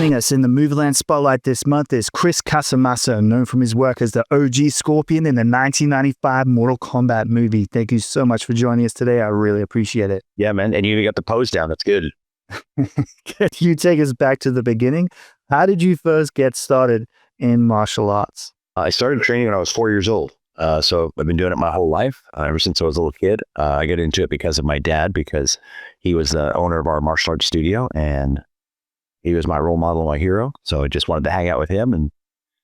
Joining us in the Movieland Spotlight this month is Chris Casamassa, known from his work as the OG Scorpion in the 1995 Mortal Kombat movie. Thank you so much for joining us today. I really appreciate it. Yeah, man. And you even got the pose down. That's good. Can you take us back to the beginning? How did you first get started in martial arts? I started training when I was 4 years old. So I've been doing it my whole life, ever since I was a little kid. I got into it because of my dad, because he was the owner of our martial arts studio and he was my role model, my hero. So I just wanted to hang out with him and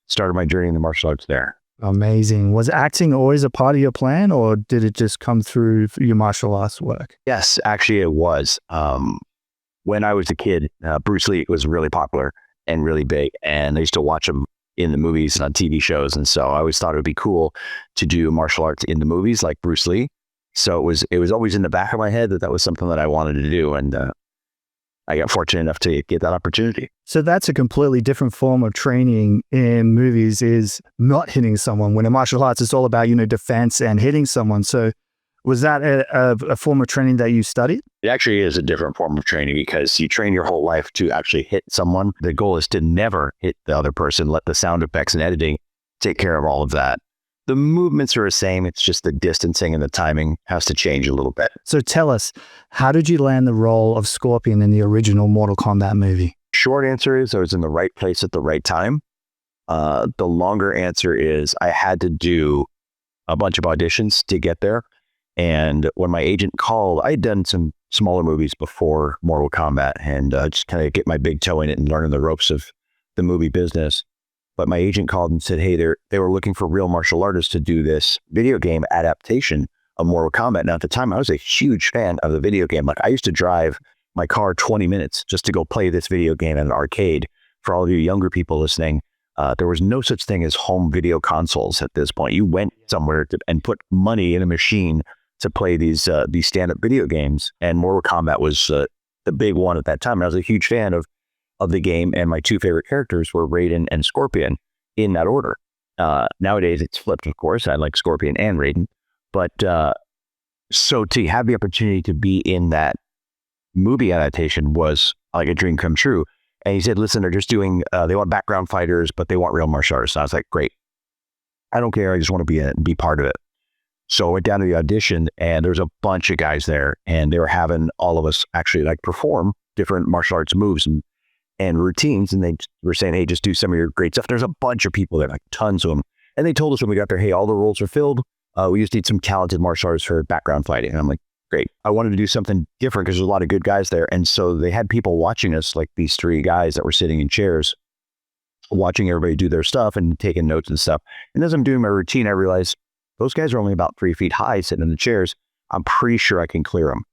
started my journey in the martial arts there. Amazing. Was acting always a part of your plan, or did it just come through your martial arts work? Yes, actually it was. When I was a kid, Bruce Lee was really popular and really big. And I used to watch him in the movies and on TV shows. And so I always thought it would be cool to do martial arts in the movies like Bruce Lee. So it was always in the back of my head that was something that I wanted to do. And I got fortunate enough to get that opportunity. So that's a completely different form of training in movies, is not hitting someone. When in martial arts, it's all about, defense and hitting someone. So was that a form of training that you studied? It actually is a different form of training because you train your whole life to actually hit someone. The goal is to never hit the other person, let the sound effects and editing take care of all of that. The movements are the same. It's just the distancing and the timing has to change a little bit. So tell us, how did you land the role of Scorpion in the original Mortal Kombat movie? Short answer is I was in the right place at the right time. The longer answer is I had to do a bunch of auditions to get there. And when my agent called, I had done some smaller movies before Mortal Kombat and just kind of get my big toe in it and learning the ropes of the movie business. But my agent called and said, hey, they were looking for real martial artists to do this video game adaptation of Mortal Kombat. Now, at the time, I was a huge fan of the video game. Like, I used to drive my car 20 minutes just to go play this video game in an arcade. For all of you younger people listening, there was no such thing as home video consoles at this point. You went somewhere and put money in a machine to play these stand-up video games. And Mortal Kombat was the big one at that time. And I was a huge fan of the game, and my two favorite characters were Raiden and Scorpion in that order. Nowadays it's flipped, of course. I like Scorpion and Raiden, but so to have the opportunity to be in that movie adaptation was like a dream come true. And he said, listen, they're just doing, they want background fighters, but they want real martial artists. And I was like, great. I don't care. I just want to be in it and be part of it. So I went down to the audition and there's a bunch of guys there, and they were having all of us actually like perform different martial arts moves and routines. And they were saying, hey, just do some of your great stuff. There's a bunch of people there, like tons of them. And they told us when we got there, hey, all the roles are filled. We just need some talented martial artists for background fighting. And I'm like, great. I wanted to do something different because there's a lot of good guys there. And so they had people watching us, like these three guys that were sitting in chairs, watching everybody do their stuff and taking notes and stuff. And as I'm doing my routine, I realized those guys are only about 3 feet high sitting in the chairs. I'm pretty sure I can clear them.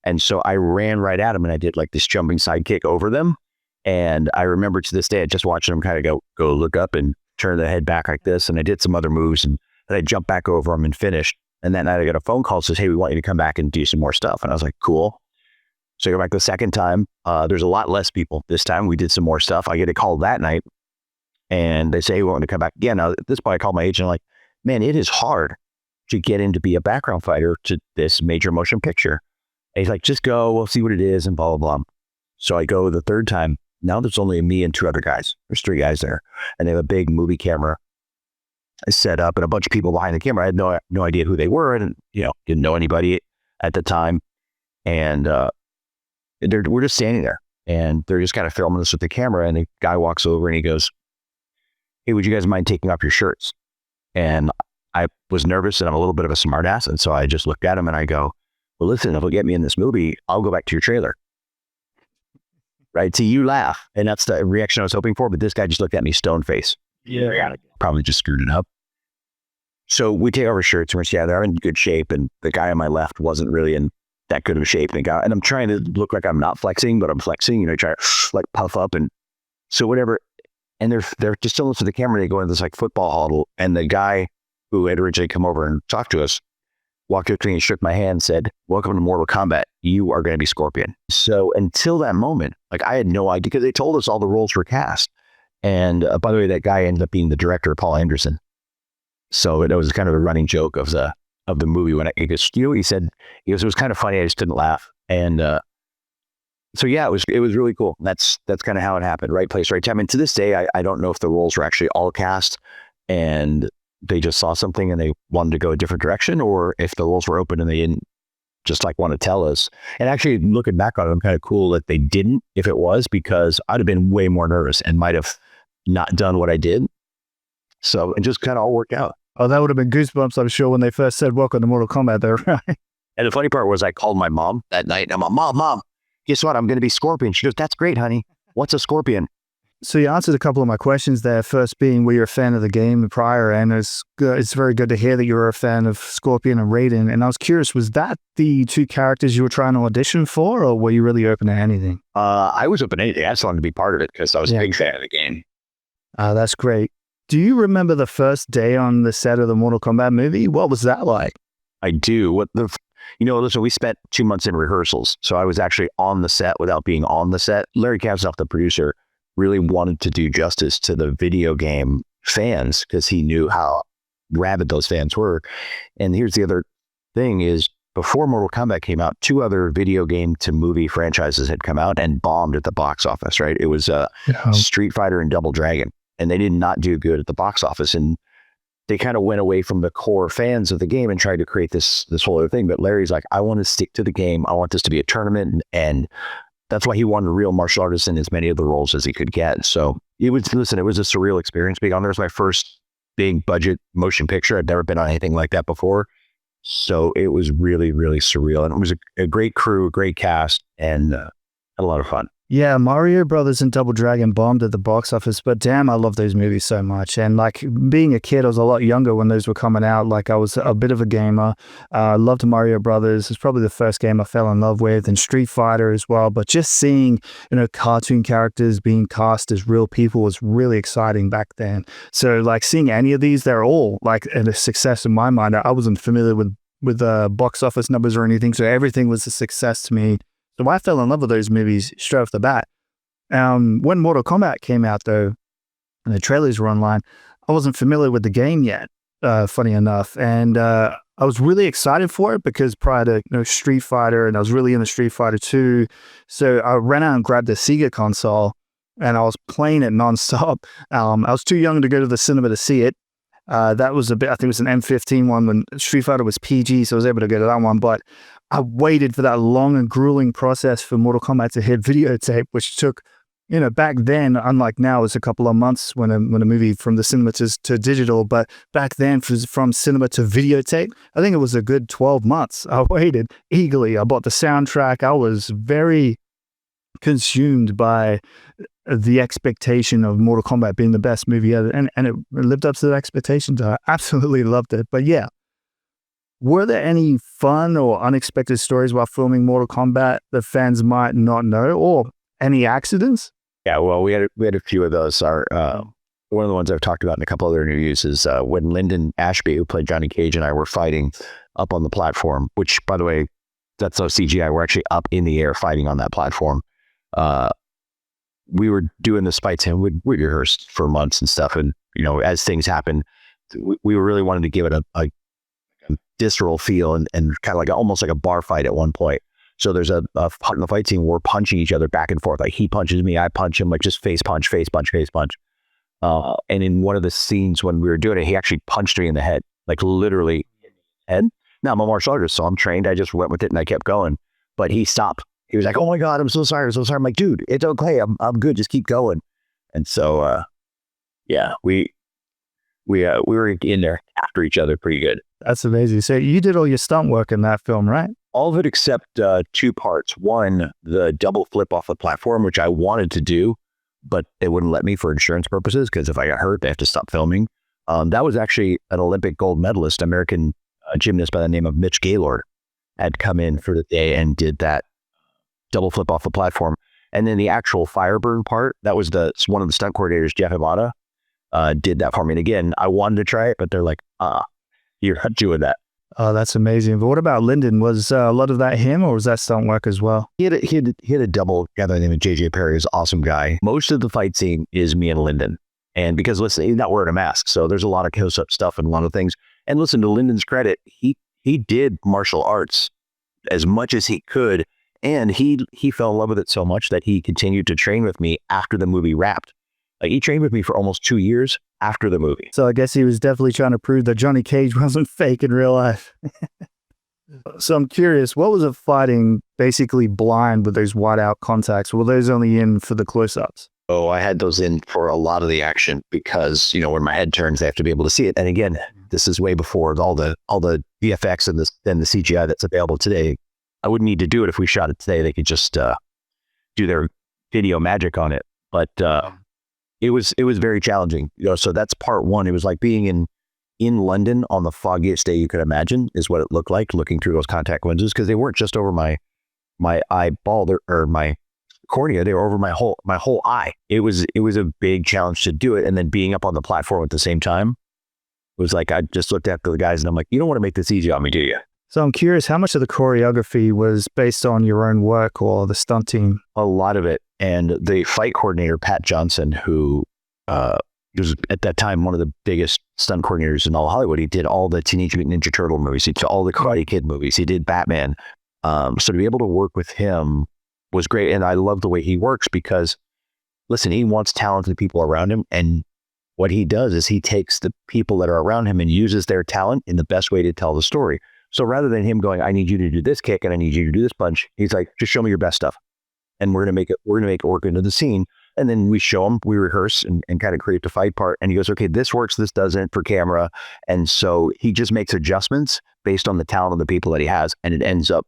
And so I ran right at them and I did like this jumping side kick over them. And I remember to this day, just watching them kind of go look up and turn the head back like this. And I did some other moves and then I jumped back over them and finished. And that night I got a phone call that says, hey, we want you to come back and do some more stuff. And I was like, cool. So I go back the second time. There's a lot less people this time. We did some more stuff. I get a call that night and they say, hey, we want to come back again. Now, at this point, I called my agent. I'm like, man, it is hard to get in to be a background fighter to this major motion picture. And he's like, just go, we'll see what it is and blah, blah, blah. So I go the third time. Now there's only me and two other guys. There's three guys there. And they have a big movie camera set up and a bunch of people behind the camera. I had no idea who they were and, didn't know anybody at the time. And we're just standing there and they're just kind of filming us with the camera. And the guy walks over and he goes, hey, would you guys mind taking off your shirts? And I was nervous and I'm a little bit of a smart ass. And so I just looked at him and I go, well, listen, if it'll get me in this movie, I'll go back to your trailer. Right. So you laugh. And that's the reaction I was hoping for. But this guy just looked at me stone face. Yeah. Probably just screwed it up. So we take off our shirts and we're they're in good shape. And the guy on my left wasn't really in that good of a shape. And I'm trying to look like I'm not flexing, but I'm flexing, trying to like puff up and so whatever. And they're just still to the camera. They go into this like football huddle. And the guy who had originally come over and talked to us walked up to me and shook my hand and said, welcome to Mortal Kombat. You are going to be Scorpion. So until that moment, like I had no idea because they told us all the roles were cast. And by the way, that guy ended up being the director, Paul Anderson. So it was kind of a running joke of the movie when he goes, he said, it was kind of funny. I just didn't laugh. And So yeah, it was really cool. That's kind of how it happened. Right place, right time. And to this day, I don't know if the roles were actually all cast and they just saw something and they wanted to go a different direction, or if the roles were open and they didn't just like want to tell us. And actually, looking back on it, I'm kind of cool that they didn't, if it was, because I'd have been way more nervous and might have not done what I did. So it just kind of all worked out. Oh, that would have been goosebumps, I'm sure, when they first said, welcome to Mortal Kombat there, right? And the funny part was I called my mom that night and I'm like, Mom, guess what? I'm going to be Scorpion. She goes, that's great, honey. What's a Scorpion? So you answered a couple of my questions there. First being, were you a fan of the game prior? And it's very good to hear that you were a fan of Scorpion and Raiden. And I was curious, was that the two characters you were trying to audition for, or were you really open to anything? I was open to anything. I just wanted to be part of it because I was a big fan of the game. That's great. Do you remember the first day on the set of the Mortal Kombat movie? What was that like? I do. Listen, we spent 2 months in rehearsals. So I was actually on the set without being on the set. Larry Casamassa, the producer, really wanted to do justice to the video game fans because he knew how rabid those fans were. And here's the other thing is, before Mortal Kombat came out, 2 other video game to movie franchises had come out and bombed at the box office, right? It was Street Fighter and Double Dragon, and they did not do good at the box office. And they kind of went away from the core fans of the game and tried to create this whole other thing. But Larry's like, I want to stick to the game. I want this to be a tournament. And that's why he wanted a real martial artist in as many of the roles as he could get. So it was a surreal experience being on there. It was my first big budget motion picture. I'd never been on anything like that before. So it was really, really surreal. And it was a great crew, a great cast, and had a lot of fun. Yeah, Mario Brothers and Double Dragon bombed at the box office, but damn, I love those movies so much. And like being a kid, I was a lot younger when those were coming out. Like I was a bit of a gamer. I loved Mario Brothers. It's probably the first game I fell in love with, and Street Fighter as well. But just seeing, cartoon characters being cast as real people was really exciting back then. So like seeing any of these, they're all like a success in my mind. I wasn't familiar with box office numbers or anything, so everything was a success to me. So I fell in love with those movies straight off the bat. When Mortal Kombat came out, though, and the trailers were online, I wasn't familiar with the game yet, funny enough. And I was really excited for it because prior to Street Fighter, and I was really into Street Fighter 2. So I ran out and grabbed the Sega console, and I was playing it nonstop. I was too young to go to the cinema to see it. That was I think it was an M15 one when Street Fighter was PG, so I was able to go to that one. But I waited for that long and grueling process for Mortal Kombat to hit videotape, which took, back then, unlike now, it was a couple of months when a movie from the cinema to digital. But back then, from cinema to videotape, I think it was a good 12 months. I waited eagerly. I bought the soundtrack. I was very consumed by the expectation of Mortal Kombat being the best movie ever, and it lived up to the expectations. I absolutely loved it. But yeah, were there any fun or unexpected stories while filming Mortal Kombat that fans might not know, or any accidents? Yeah, well, we had a few of those. One of the ones I've talked about in a couple other interviews is when Lyndon Ashby, who played Johnny Cage, and I were fighting up on the platform, which, by the way, that's no CGI. We're actually up in the air fighting on that platform. We were doing this fights and we rehearsed for months and stuff. And, as things happen, we really wanted to give it a visceral feel and kind of like almost like a bar fight at one point. So there's a part in the fight scene where we're punching each other back and forth. Like he punches me, I punch him, like just face punch, face punch, face punch. And in one of the scenes when we were doing it, he actually punched me in the head, like literally head. Now I'm a martial artist, so I'm trained. I just went with it and I kept going, but he stopped. He was like, "Oh my God, I'm so sorry. I'm so sorry." I'm like, "Dude, it's okay. I'm good. Just keep going." And so, yeah, we were in there after each other pretty good. That's amazing. So you did all your stunt work in that film, right? All of it except 2 parts. One, the double flip off the platform, which I wanted to do, but they wouldn't let me for insurance purposes because if I got hurt, they have to stop filming. That was actually an Olympic gold medalist, American gymnast by the name of Mitch Gaylord, had come in for the day and did that double flip off the platform. And then the actual fire burn part, that was one of the stunt coordinators, Jeff Imada, did that for me. And again, I wanted to try it, but they're like, you're not doing that. Oh, that's amazing. But what about Lyndon? Was a lot of that him, or was that stunt work as well? He had a double guy by the name of JJ Perry, who's an awesome guy. Most of the fight scene is me and Lyndon. And because, listen, he's not wearing a mask, so there's a lot of close-up stuff and a lot of things. And listen, to Lyndon's credit, he did martial arts as much as he could And he fell in love with it so much that he continued to train with me after the movie wrapped. Like, he trained with me for almost 2 years after the movie. So I guess he was definitely trying to prove that Johnny Cage wasn't fake in real life. So I'm curious, what was it fighting basically blind with those whiteout contacts? Were those only in for the close-ups? Oh, I had those in for a lot of the action because, when my head turns, they have to be able to see it. And again, this is way before all the VFX and the CGI that's available today. I wouldn't need to do it if we shot it today. They could just do their video magic on it. But it was very challenging. So that's part one. It was like being in London on the foggiest day you could imagine is what it looked like, looking through those contact lenses, because they weren't just over my eyeball or my cornea, they were over my whole eye. It was a big challenge to do it. And then being up on the platform at the same time, it was like, I just looked at the guys and I'm like, you don't want to make this easy on me, do you? So I'm curious, how much of the choreography was based on your own work or the stunt team? A lot of it. And the fight coordinator, Pat Johnson, who was at that time one of the biggest stunt coordinators in all Hollywood. He did all the Teenage Mutant Ninja Turtle movies. He did all the Karate Kid movies. He did Batman. So to be able to work with him was great. And I love the way he works because, listen, he wants talented people around him. And what he does is he takes the people that are around him and uses their talent in the best way to tell the story. So rather than him going, I need you to do this kick and I need you to do this punch, he's like, just show me your best stuff. And we're going to make it work into the scene. And then we show him, we rehearse and kind of create the fight part. And he goes, okay, this works, this doesn't for camera. And so he just makes adjustments based on the talent of the people that he has. And it ends up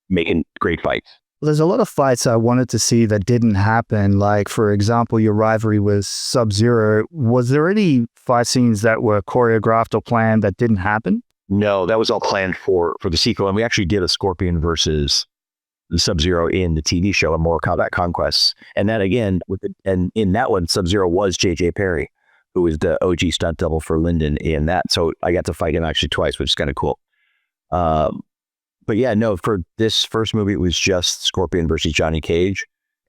making great fights. Well, there's a lot of fights I wanted to see that didn't happen. Like, for example, your rivalry with Sub-Zero. Was there any fight scenes that were choreographed or planned that didn't happen? No, that was all planned for the sequel. And we actually did a Scorpion versus the Sub-Zero in the TV show in Mortal Kombat Conquests. And that again, and in that one, Sub-Zero was J.J. Perry, who was the OG stunt double for Lyndon in that. So I got to fight him actually twice, which is kind of cool. But yeah, no, for this first movie, it was just Scorpion versus Johnny Cage.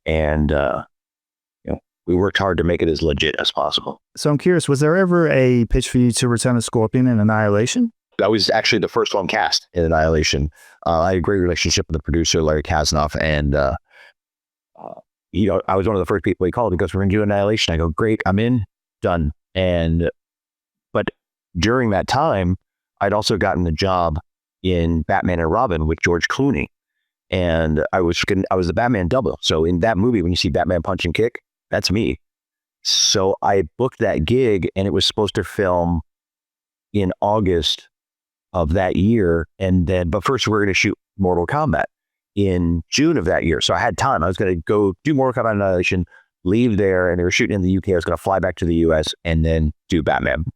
And, we worked hard to make it as legit as possible. So I'm curious, was there ever a pitch for you to return a Scorpion in Annihilation? That was actually the first one cast in Annihilation. I had a great relationship with the producer, Larry Kasanoff. And, I was one of the first people he called. He goes, we're going to do Annihilation. I go, great, I'm in, done. But during that time, I'd also gotten the job in Batman and Robin with George Clooney. And I was the Batman double. So in that movie, when you see Batman punch and kick, that's me. So I booked that gig and it was supposed to film in August of that year. But first we're going to shoot Mortal Kombat in June of that year. So I had time. I was going to go do Mortal Kombat Annihilation, leave there, and they were shooting in the UK. I was going to fly back to the US and then do Batman.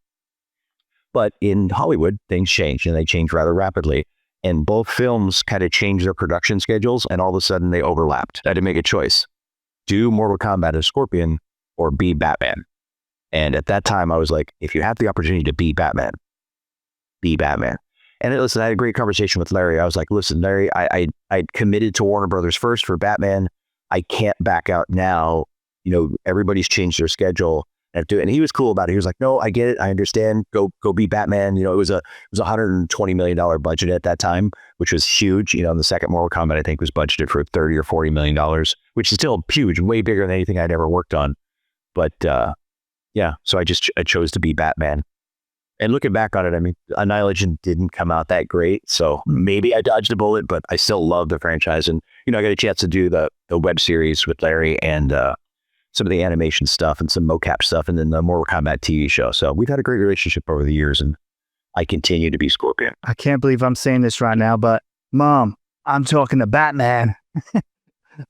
But in Hollywood, things changed, and they changed rather rapidly. And both films kind of changed their production schedules, and all of a sudden they overlapped. I had to make a choice. Do Mortal Kombat as Scorpion or be Batman? And at that time, I was like, if you have the opportunity to be Batman, be Batman. And listen, I had a great conversation with Larry. I was like, listen, Larry, I'd committed to Warner Brothers first for Batman. I can't back out now. Everybody's changed their schedule. And he was cool about it. He was like, no, I get it. I understand. Go be Batman. It was a $120 million budget at that time, which was huge. The second Mortal Kombat, I think, was budgeted for $30 or $40 million, which is still huge, way bigger than anything I'd ever worked on. But yeah, so I chose to be Batman. And looking back on it, I mean, Annihilation didn't come out that great. So maybe I dodged a bullet, but I still love the franchise. And, I got a chance to do the web series with Larry and some of the animation stuff and some mocap stuff, and then the Mortal Kombat TV show. So we've had a great relationship over the years, and I continue to be Scorpion. I can't believe I'm saying this right now, but Mom, I'm talking to Batman.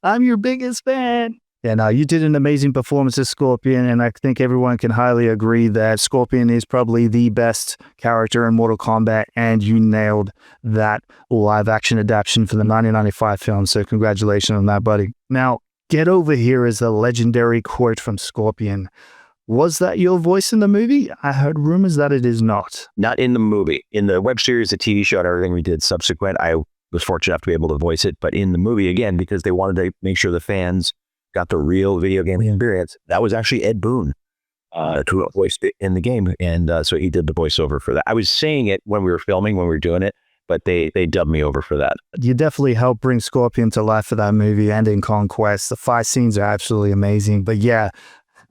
I'm your biggest fan. Yeah, you did an amazing performance as Scorpion, and I think everyone can highly agree that Scorpion is probably the best character in Mortal Kombat, and you nailed that live-action adaptation for the 1995 film, so congratulations on that, buddy. Now, "Get over here" is a legendary quote from Scorpion. Was that your voice in the movie? I heard rumors that it is not. Not in the movie. In the web series, the TV show, and everything we did subsequent, I was fortunate enough to be able to voice it. But in the movie, again, because they wanted to make sure the fans got the real video game experience, that was actually Ed Boon who voiced it in the game. And so he did the voiceover for that. I was saying it when we were filming, when we were doing it, but they dubbed me over for that. You definitely helped bring Scorpion to life for that movie and in Conquest. The fight scenes are absolutely amazing. But yeah,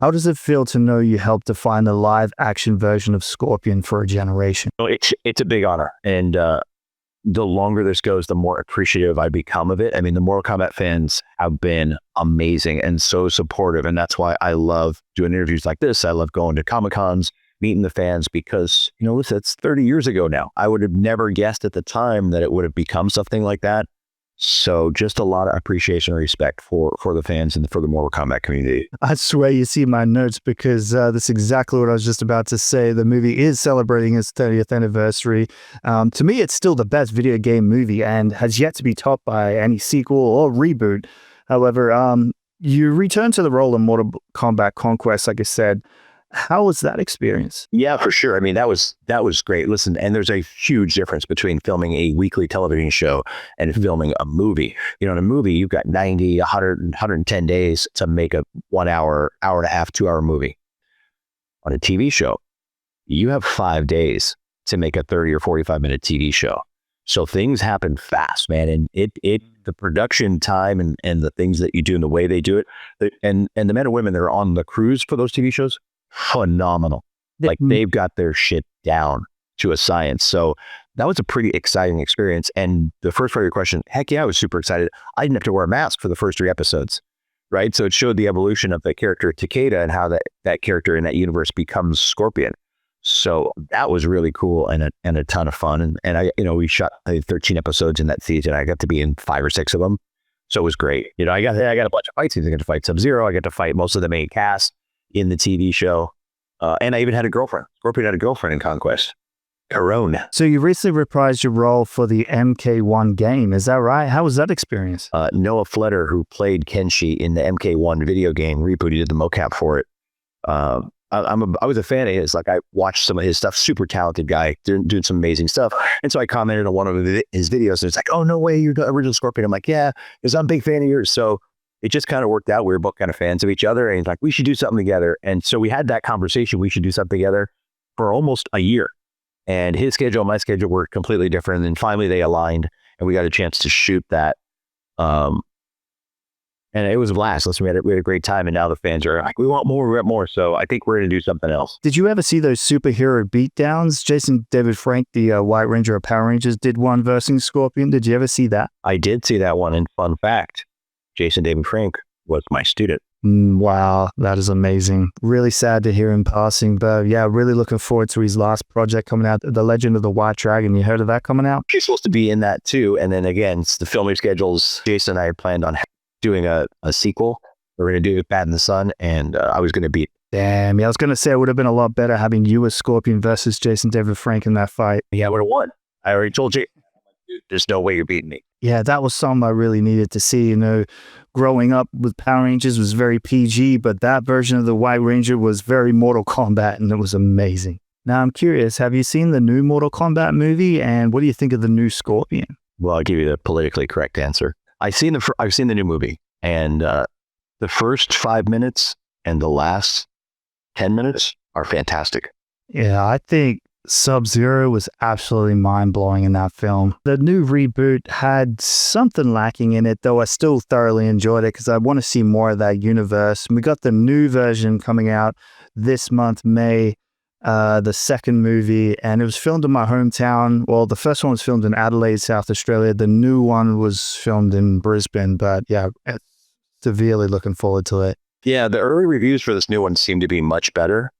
how does it feel to know you helped define the live action version of Scorpion for a generation? It's a big honor. And the longer this goes, the more appreciative I become of it. I mean, the Mortal Kombat fans have been amazing and so supportive. And that's why I love doing interviews like this. I love going to Comic-Cons, meeting the fans, because, listen, it's 30 years ago now. I would have never guessed at the time that it would have become something like that. So just a lot of appreciation and respect for the fans and for the Mortal Kombat community. I swear you see my notes, because that's exactly what I was just about to say. The movie is celebrating its 30th anniversary. To me, it's still the best video game movie and has yet to be topped by any sequel or reboot. However, you return to the role in Mortal Kombat Conquest, like I said. How was that experience? Yeah, for sure. I mean, that was great. Listen, and there's a huge difference between filming a weekly television show and filming a movie. In a movie, you've got 90, 100, 110 days to make a 1 hour, hour and a half, 2 hour movie. On a TV show, you have 5 days to make a 30 or 45-minute TV show. So things happen fast, man. And the production time and the things that you do and the way they do it, and the men and women that are on the crews for those TV shows, phenomenal. Like, they've got their shit down to a science. So that was a pretty exciting experience. And the first part of your question, heck yeah, I was super excited. I didn't have to wear a mask for the first 3 episodes, right? So it showed the evolution of the character Takeda and how that character in that universe becomes Scorpion. So that was really cool and a ton of fun. And I, we shot 13 episodes in that season. I got to be in 5 or 6 of them. So it was great. I got a bunch of fight scenes. I got to fight Sub-Zero. I got to fight most of the main cast in the TV show. And I even had a girlfriend. Scorpion had a girlfriend in Conquest. Corona. So you recently reprised your role for the MK1 game. Is that right? How was that experience? Noah Fletter, who played Kenshi in the MK1 video game reboot, he did the mocap for it. I was a fan of his. Like, I watched some of his stuff. Super talented guy, doing some amazing stuff. And so I commented on one of his videos, and it's like, "Oh, no way, you're the original Scorpion." I'm like, "Yeah, because I'm a big fan of yours." So it just kind of worked out. We were both kind of fans of each other, and he's like, "We should do something together." And so we had that conversation. We should do something together for almost a year. And his schedule and my schedule were completely different. And then finally they aligned, and we got a chance to shoot that. And it was a blast. Listen, we had a great time, and now the fans are like, "We want more, we want more." So I think we're going to do something else. Did you ever see those superhero beatdowns? Jason David Frank, the White Ranger of Power Rangers, did one versus Scorpion. Did you ever see that? I did see that one. And fun fact, Jason David Frank was my student. Wow, that is amazing. Really sad to hear him passing, but yeah, really looking forward to his last project coming out, The Legend of the White Dragon. You heard of that coming out? She's supposed to be in that too. And then again, it's the filming schedules. Jason and I had planned on doing a sequel. We're going to do Bad in the Sun, and I was going to beat. Damn, yeah, I was going to say it would have been a lot better having you as Scorpion versus Jason David Frank in that fight. Yeah, I would have won. I already told you, there's no way you're beating me. Yeah, that was something I really needed to see. Growing up with Power Rangers was very PG, but that version of the White Ranger was very Mortal Kombat, and it was amazing. Now, I'm curious, have you seen the new Mortal Kombat movie, and what do you think of the new Scorpion? Well, I'll give you the politically correct answer. I've seen the new movie, and the first 5 minutes and the last 10 minutes are fantastic. Yeah, I think Sub-Zero was absolutely mind-blowing in that film. The new reboot had something lacking in it, though I still thoroughly enjoyed it because I want to see more of that universe. We got the new version coming out this month, May, the second movie, and it was filmed in my hometown. Well, the first one was filmed in Adelaide, South Australia. The new one was filmed in Brisbane, but yeah, severely looking forward to it. Yeah, the early reviews for this new one seem to be much better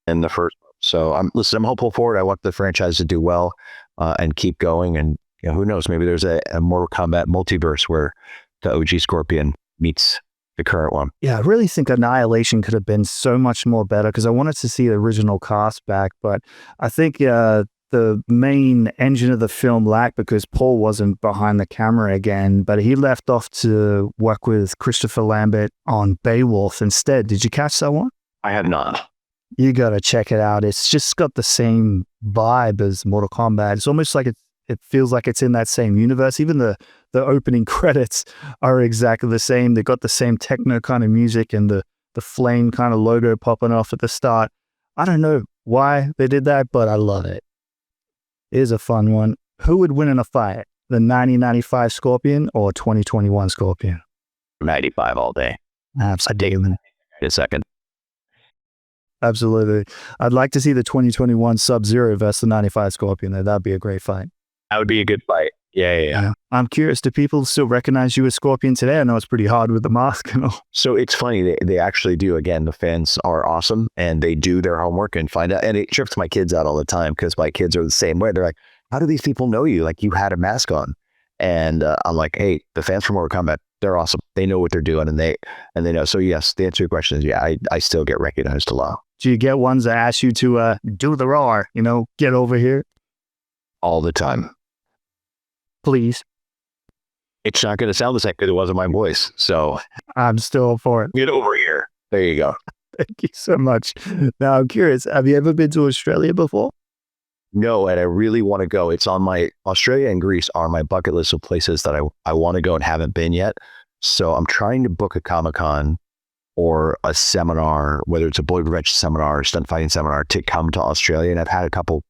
than the first one. So I'm hopeful for it. I want the franchise to do well and keep going. And who knows, maybe there's a Mortal Kombat multiverse where the OG Scorpion meets the current one. Yeah, I really think Annihilation could have been so much more better because I wanted to see the original cast back, but I think the main engine of the film lacked because Paul wasn't behind the camera again, but he left off to work with Christopher Lambert on Beowulf instead. Did you catch that one? I have not. You gotta check it out. It's just got the same vibe as Mortal Kombat. It's almost like it feels like it's in that same universe. Even the opening credits are exactly the same. They got the same techno kind of music and the flame kind of logo popping off at the start. I don't know why they did that, but I love it. It is a fun one. Who would win in a fight? The 1995 Scorpion or 2021 Scorpion? 95 all day. Absolutely. A second. Absolutely. I'd like to see the 2021 Sub-Zero versus the 95 Scorpion. That'd be a great fight. That would be a good fight. Yeah. I'm curious, do people still recognize you as Scorpion today? I know it's pretty hard with the mask and all. So it's funny. They actually do. Again, the fans are awesome and they do their homework and find out. And it trips my kids out all the time because my kids are the same way. They're like, how do these people know you? Like, you had a mask on. And I'm like, hey, the fans from Mortal Kombat, they're awesome. They know what they're doing and they know. So yes, the answer to your question is, yeah, I still get recognized a lot. Do you get ones that ask you to do the roar, get over here? All the time. Please. It's not going to sound the same because it wasn't my voice. So I'm still for it. Get over here. There you go. Thank you so much. Now, I'm curious, have you ever been to Australia before? No, and I really want to go. It's on my, Australia and Greece are my bucket list of places that I want to go and haven't been yet. So I'm trying to book a Comic-Con or a seminar, whether it's a boy prevention seminar or stunt fighting seminar, to come to Australia. And I've had a couple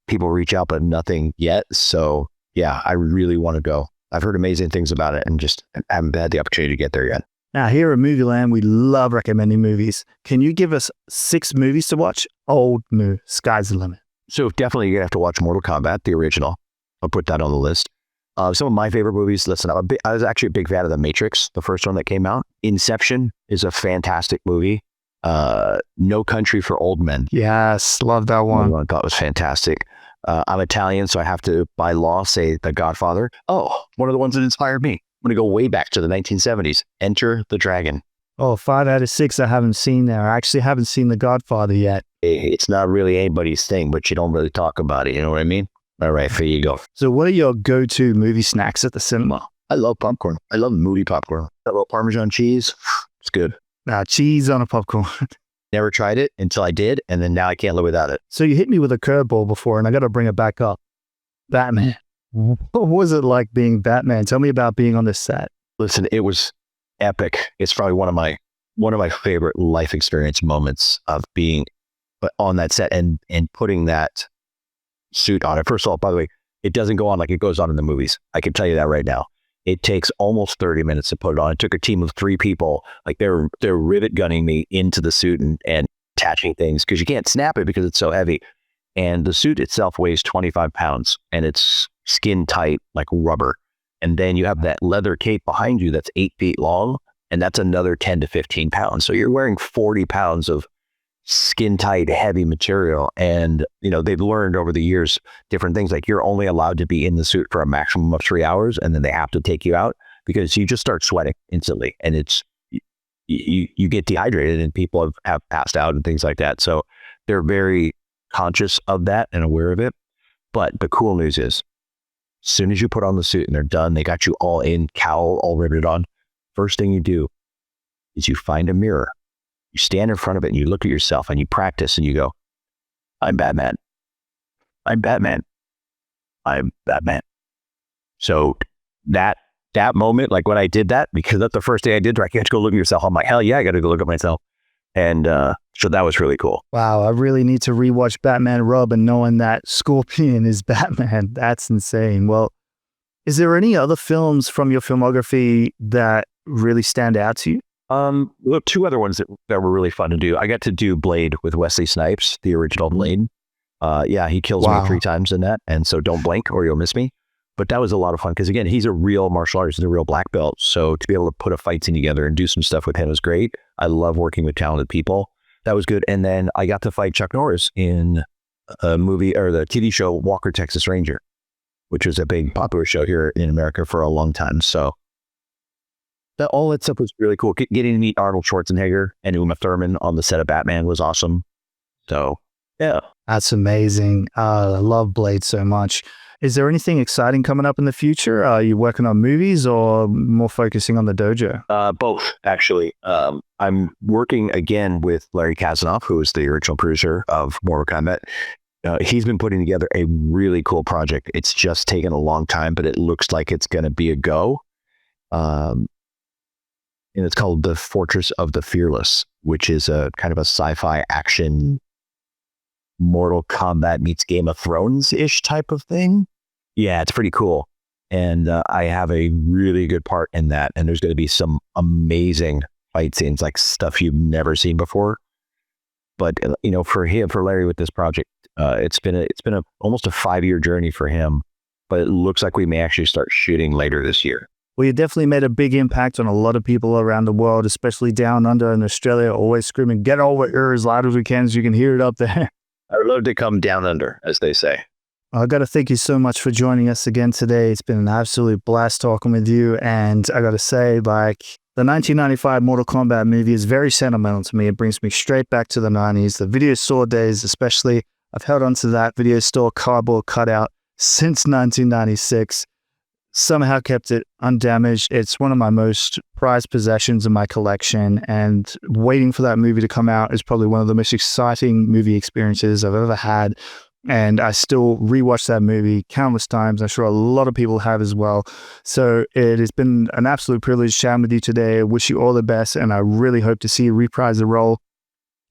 people reach out, but nothing yet. So yeah, I really want to go. I've heard amazing things about it and just haven't had the opportunity to get there yet. Now, here at Movieland, we love recommending movies. Can you give us 6 movies to watch? Old, new, sky's the limit. So definitely you're going to have to watch Mortal Kombat, the original. I'll put that on the list. Some of my favorite movies, listen, I was actually a big fan of The Matrix, the first one that came out. Inception is a fantastic movie. No Country for Old Men. Yes, love that one. I thought was fantastic. I'm Italian, so I have to, by law, say The Godfather. Oh, one of the ones that inspired me. I'm going to go way back to the 1970s. Enter the Dragon. Oh, 5 out of 6 I haven't seen there. I actually haven't seen The Godfather yet. It's not really anybody's thing, but you don't really talk about it. You know what I mean? All right, there you go. So what are your go-to movie snacks at the cinema? I love popcorn. I love movie popcorn. That little Parmesan cheese. It's good. Now, cheese on a popcorn. Never tried it until I did, and then now I can't live without it. So you hit me with a curveball before, and I got to bring it back up. Batman. What was it like being Batman? Tell me about being on this set. Listen, it was epic. It's probably one of my favorite life experience moments of being on that set and putting that suit on it. First of all, by the way, it doesn't go on like it goes on in the movies. I can tell you that right now. It takes almost 30 minutes to put it on. It took a team of 3 people. Like they're rivet gunning me into the suit and attaching things because you can't snap it because it's so heavy. And the suit itself weighs 25 pounds and it's skin tight like rubber. And then you have that leather cape behind you that's 8 feet long, and that's another 10 to 15 pounds. So you're wearing 40 pounds of skin tight, heavy material. And, they've learned over the years different things. Like you're only allowed to be in the suit for a maximum of 3 hours, and then they have to take you out because you just start sweating instantly. And it's, you get dehydrated and people have passed out and things like that. So they're very conscious of that and aware of it. But the cool news is, as soon as you put on the suit and they're done, they got you all in, cowl all riveted on. First thing you do is you find a mirror. You stand in front of it and you look at yourself and you practice and you go, I'm Batman. I'm Batman. I'm Batman. So that moment, like when I did that, because that's the first thing I did, I can't go look at yourself. I'm like, hell yeah, I got to go look at myself. And so that was really cool. Wow, I really need to rewatch Batman Rub and knowing that Scorpion is Batman. That's insane. Well, is there any other films from your filmography that really stand out to you? Well, 2 other ones that were really fun to do. I got to do Blade with Wesley Snipes, the original Blade. Yeah, he kills me 3 times in that. And so don't blink or you'll miss me. But that was a lot of fun because, again, he's a real martial artist. He's a real black belt. So to be able to put a fight scene together and do some stuff with him was great. I love working with talented people. That was good. And then I got to fight Chuck Norris in a movie or the TV show Walker, Texas Ranger, which was a big popular show here in America for a long time. So all that stuff was really cool. Getting to meet Arnold Schwarzenegger and Uma Thurman on the set of Batman was awesome. So, yeah. That's amazing. I love Blade so much. Is there anything exciting coming up in the future? Are you working on movies or more focusing on the dojo? Both, actually. I'm working again with Larry Kasanoff, who is the original producer of Mortal Kombat. He's been putting together a really cool project. It's just taken a long time, but it looks like it's going to be a go. And it's called The Fortress of the Fearless, which is a kind of a sci-fi action Mortal Kombat meets Game of Thrones-ish type of thing. Yeah, it's pretty cool. And I have a really good part in that. And there's going to be some amazing fight scenes, like stuff you've never seen before. But for Larry with this project, it's been almost a 5-year journey for him. But it looks like we may actually start shooting later this year. Well, you definitely made a big impact on a lot of people around the world, especially down under in Australia, always screaming, "Get over here" as loud as we can, so you can hear it up there. I would love to come down under, as they say. I got to thank you so much for joining us again today. It's been an absolute blast talking with you. And I got to say, like, the 1995 Mortal Kombat movie is very sentimental to me. It brings me straight back to the 90s, the video store days especially. I've held on to that video store cardboard cutout since 1996. Somehow kept it undamaged. It's one of my most prized possessions in my collection, and waiting for that movie to come out is probably one of the most exciting movie experiences I've ever had. And I still rewatch that movie countless times. I'm sure a lot of people have as well. So it has been an absolute privilege chatting with you today. I wish you all the best, and I really hope to see you reprise the role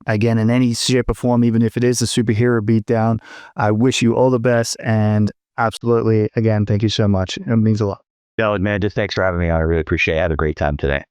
again in any shape or form, even if it is a superhero beatdown. I wish you all the best, and absolutely, again, thank you so much. It means a lot. No, man, just thanks for having me on. I really appreciate it. I had a great time today.